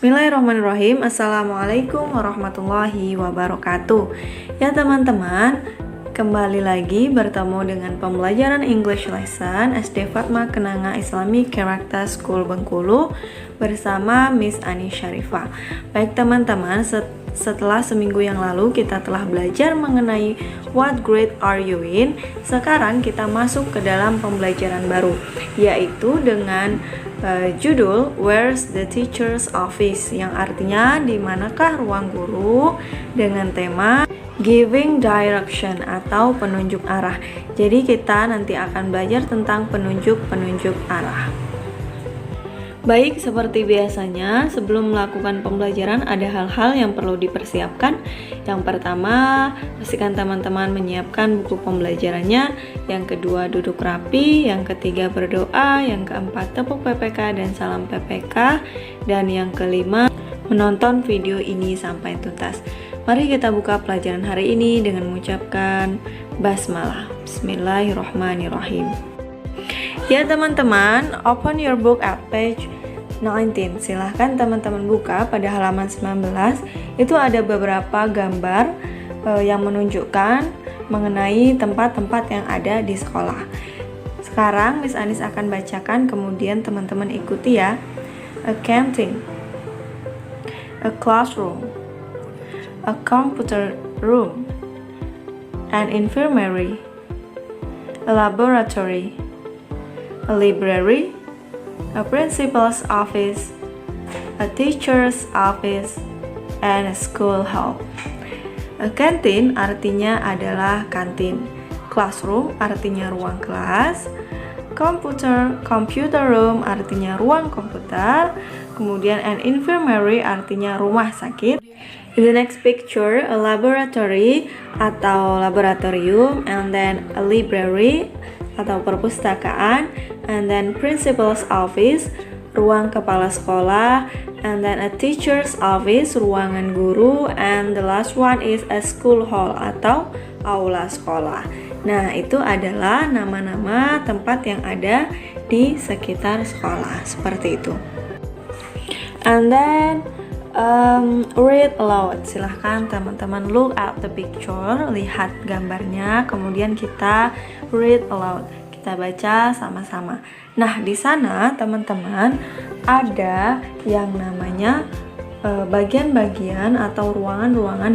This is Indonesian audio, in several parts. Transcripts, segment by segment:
Bismillahirrahmanirrahim. Assalamualaikum warahmatullahi wabarakatuh. Ya teman-teman, kembali lagi bertemu dengan pembelajaran English Lesson SD Fatma Kenanga Islamic Character School Bengkulu bersama Miss Ani Syarifah. Baik teman-teman, setelah seminggu yang lalu kita telah belajar mengenai what grade are you in. Sekarang kita masuk ke dalam pembelajaran baru, yaitu dengan judul Where's the Teacher's Office, yang artinya di manakah ruang guru, dengan tema Giving Direction atau penunjuk arah. Jadi kita nanti akan belajar tentang penunjuk arah. Baik, seperti biasanya, sebelum melakukan pembelajaran ada hal-hal yang perlu dipersiapkan. Yang pertama, pastikan teman-teman menyiapkan buku pembelajarannya. Yang kedua, duduk rapi. Yang ketiga, berdoa. Yang keempat, tepuk PPK dan salam PPK. Dan yang kelima, menonton video ini sampai tuntas. Mari kita buka pelajaran hari ini dengan mengucapkan basmalah. Bismillahirrahmanirrahim. Ya teman-teman, open your book at page 19. Silahkan teman-teman buka pada halaman 19. Itu ada beberapa gambar yang menunjukkan mengenai tempat-tempat yang ada di sekolah. Sekarang Miss Anis akan bacakan, kemudian teman-teman ikuti ya. A canteen, a classroom, a computer room, an infirmary, a laboratory, a library, a principal's office, a teacher's office, and a school hall. A canteen artinya adalah kantin, classroom artinya ruang kelas, computer room artinya ruang komputer, kemudian an infirmary artinya rumah sakit. In the next picture, a laboratory atau laboratorium, and then a library atau perpustakaan, and then principal's office, ruang kepala sekolah, and then a teacher's office, ruangan guru, and the last one is a school hall atau aula sekolah. Nah, itu adalah nama-nama tempat yang ada di sekitar sekolah, seperti itu. And then read aloud. Silahkan teman-teman look at the picture, lihat gambarnya, kemudian kita read aloud. Kita baca sama-sama. Nah, di sana teman-teman ada yang namanya bagian-bagian atau ruangan-ruangan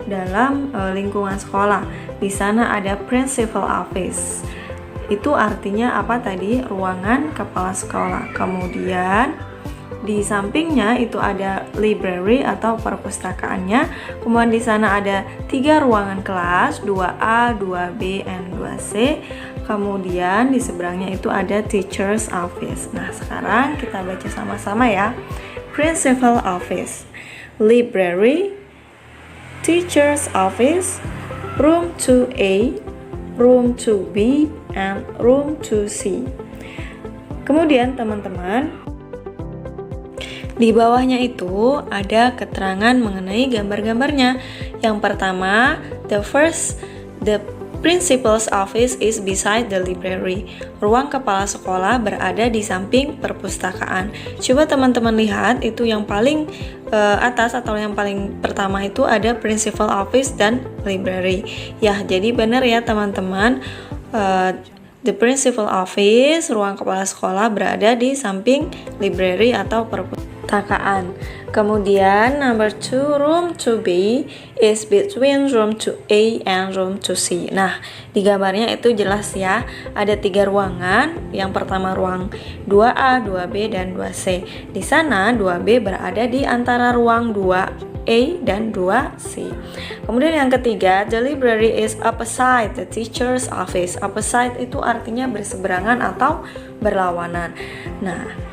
dalam lingkungan sekolah. Di sana ada principal office. Itu artinya apa tadi? Ruangan kepala sekolah. Kemudian di sampingnya itu ada library atau perpustakaannya. Kemudian di sana ada 3 ruangan kelas, 2A, 2B, dan 2C. Kemudian di seberangnya itu ada teacher's office. Nah, sekarang kita baca sama-sama ya. Principal office, library, teacher's office, room 2A, room 2B, and room 2C. Kemudian teman-teman, di bawahnya itu ada keterangan mengenai gambar-gambarnya. Yang pertama, the principal's office is beside the library. Ruang kepala sekolah berada di samping perpustakaan. Coba teman-teman lihat, itu yang paling atas atau yang paling pertama itu ada principal office dan library. Ya, jadi benar ya teman-teman. The principal office, ruang kepala sekolah, berada di samping library atau perpustakaan. Kemudian number 2, room 2B is between room 2A and room 2C. Nah, di gambarnya itu jelas ya, ada 3 ruangan. Yang pertama ruang 2A, 2B, dan 2C. Di sana 2B berada di antara ruang 2A dan 2C. Kemudian yang ketiga, the library is opposite the teacher's office. Opposite itu artinya berseberangan atau berlawanan. Nah,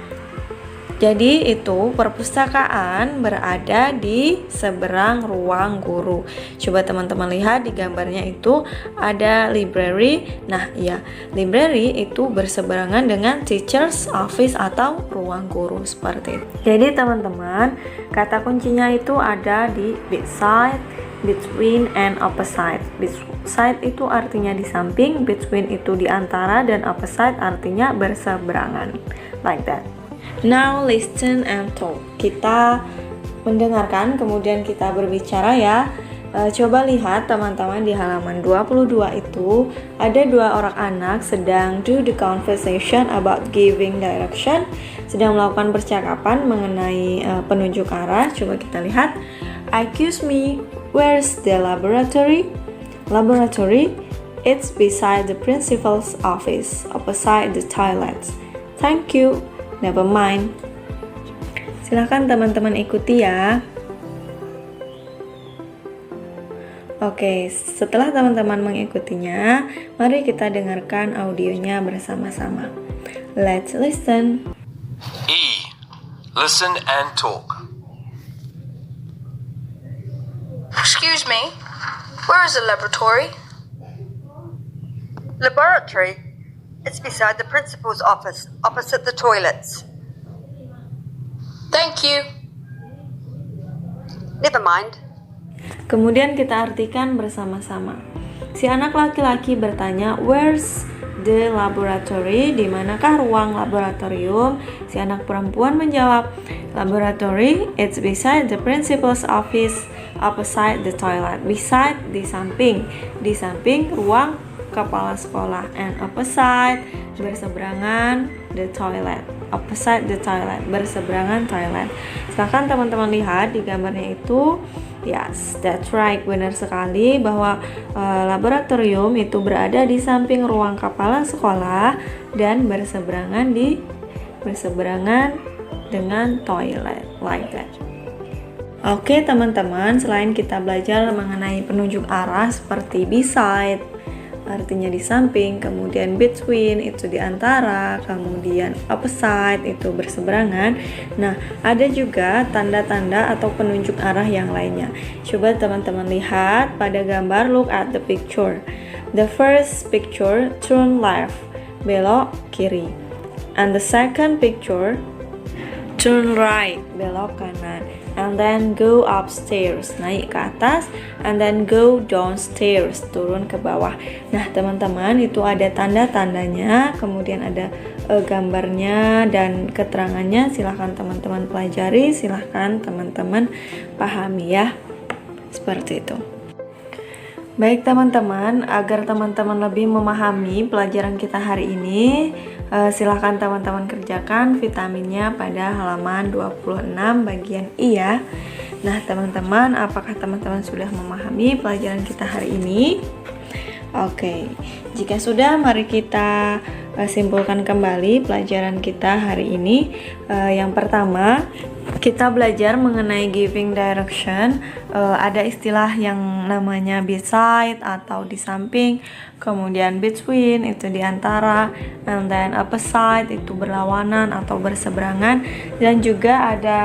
jadi itu perpustakaan berada di seberang ruang guru. Coba teman-teman lihat di gambarnya itu ada library. Nah, iya, library itu berseberangan dengan teacher's office atau ruang guru, seperti itu. Jadi teman-teman, kata kuncinya itu ada di beside, between, and opposite. Beside itu artinya di samping, between itu di antara, dan opposite artinya berseberangan. Like that. Now listen and talk. Kita mendengarkan, kemudian kita berbicara ya. Coba lihat teman-teman di halaman 22 itu ada dua orang anak sedang do the conversation about giving direction, sedang melakukan percakapan mengenai penunjuk arah. Coba kita lihat. Excuse me, where's the laboratory? Laboratory? It's beside the principal's office, opposite the toilets. Thank you. Never mind. Silakan teman-teman ikuti ya. Oke, setelah teman-teman mengikutinya, mari kita dengarkan audionya bersama-sama. Let's listen. E. Listen and talk. Excuse me, where is the laboratory? Laboratory? It's beside the principal's office, opposite the toilets. Thank you. Never mind. Kemudian kita artikan bersama-sama. Si anak laki-laki bertanya, where's the laboratory? Di manakah ruang laboratorium? Si anak perempuan menjawab, laboratory, it's beside the principal's office, opposite the toilet. Beside, di samping ruang kepala sekolah, and opposite, berseberangan, the toilet. Opposite the toilet, berseberangan toilet. Silakan teman-teman lihat di gambarnya itu. Yes, that's right, benar sekali bahwa laboratorium itu berada di samping ruang kepala sekolah dan berseberangan dengan toilet, like that. Oke teman-teman, selain kita belajar mengenai penunjuk arah seperti beside, artinya di samping, kemudian between itu di antara, kemudian opposite itu berseberangan. Nah, ada juga tanda-tanda atau penunjuk arah yang lainnya. Coba teman-teman lihat pada gambar, look at the picture. The first picture, turn left, belok kiri. And the second picture, turn right, belok kanan. And then go upstairs, naik ke atas. And then go downstairs, turun ke bawah. Nah teman-teman, itu ada tanda-tandanya, kemudian ada gambarnya dan keterangannya. Silahkan teman-teman pelajari, silahkan teman-teman pahami ya. Seperti itu. Baik teman-teman, agar teman-teman lebih memahami pelajaran kita hari ini, silahkan teman-teman kerjakan vitaminnya pada halaman 26 bagian I ya. Nah teman-teman, apakah teman-teman sudah memahami pelajaran kita hari ini? Oke, jika sudah, mari kita simpulkan kembali pelajaran kita hari ini. Yang pertama, kita belajar mengenai giving direction. Ada istilah yang namanya beside atau di samping, kemudian between itu di antara, and then opposite itu berlawanan atau berseberangan, dan juga ada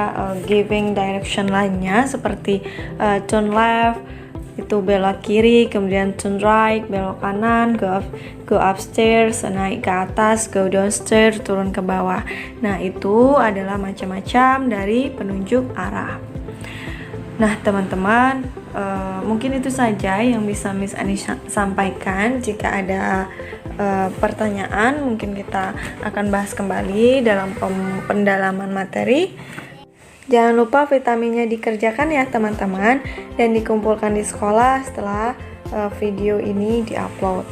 giving direction lainnya seperti turn left itu belok kiri, kemudian turn right belok kanan, go upstairs naik ke atas, go downstairs turun ke bawah. Nah itu adalah macam-macam dari penunjuk arah. Nah teman-teman, mungkin itu saja yang bisa Miss Ani sampaikan. Jika ada pertanyaan, mungkin kita akan bahas kembali dalam pendalaman materi. Jangan lupa vitaminnya dikerjakan ya teman-teman, dan dikumpulkan di sekolah setelah video ini diupload.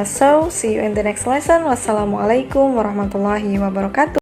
So, see you in the next lesson. Wassalamualaikum warahmatullahi wabarakatuh.